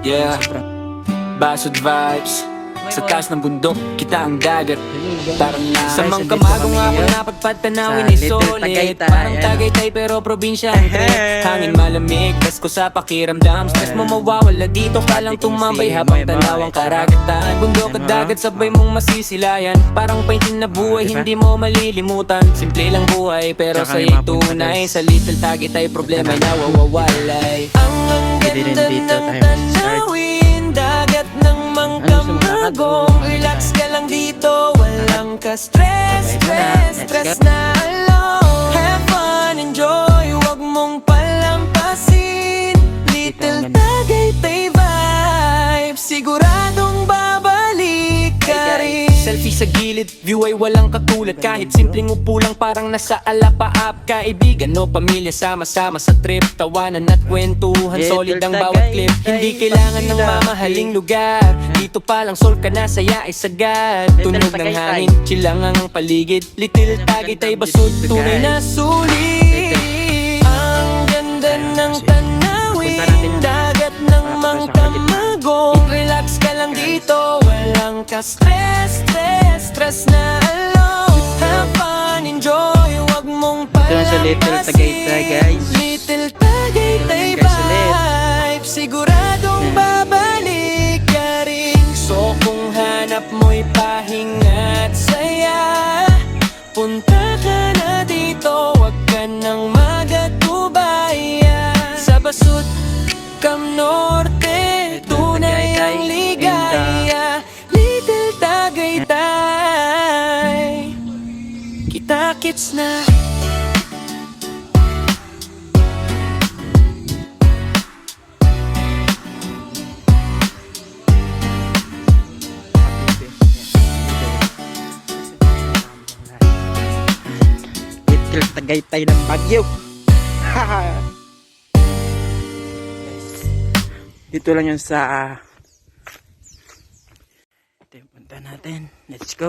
Yeah, Basod vibes. Sa taas ng bundok, kita ang dagat. Parang sa Mangkamago nga ako napagpatanawin ay solid. Parang Tagaytay pero probinsya ang trip. Hangin malamig, pasko sa pakiramdam. Stress mo mawawala dito ka lang tumambay habang tanaw ang karagatan. Bundok at dagat sabay mong masisilayan. Parang painting na buhay, hindi mo malilimutan. Simple lang buhay pero sa'yo'y tunay. Sa Little Tagaytay problema na wawawalay. Ang ganda ng tanawin, dagat ng Mangkamago. Relax ka lang dito, walang ka-stress, stress na alone. Have fun, enjoy, wag mong palampasin. Little Tagaytay vibes, siguradong babalik ka rin. Selfie sa gilid, view ay walang katulad. Kahit simpleng upo lang parang nasa alapaap. Kaibigan o pamilya sama-sama sa trip. Tawanan at kwentuhan, solid ang bawat clip. Hindi kailangan ng mamahaling lugar. Dito pa lang sol ka na, saya ay sagad. Tunog ng hangin, chill lang ang paligid. Little Tagaytay basod, tunay na sulit. Ang ganda ng tanawin, dagat ng Mangkamago. Relax ka lang dito, walang ka-stress, stress na alone. Have fun, enjoy, wag mong palampasin. Sa Little Tagaytay, guys. Little Tagaytay vibes, siguradong babalik ka rin. So kung hanap mo'y pahinga at saya, punta ka na dito, wag ka nang magatubaya. Sa Basud, Cam Norte, tunay ang ligaya. Little Tagaytay, kita-kits na. Little Tagaytay ng Baguio. Dito lang yun sa ito yung punta natin. Let's go.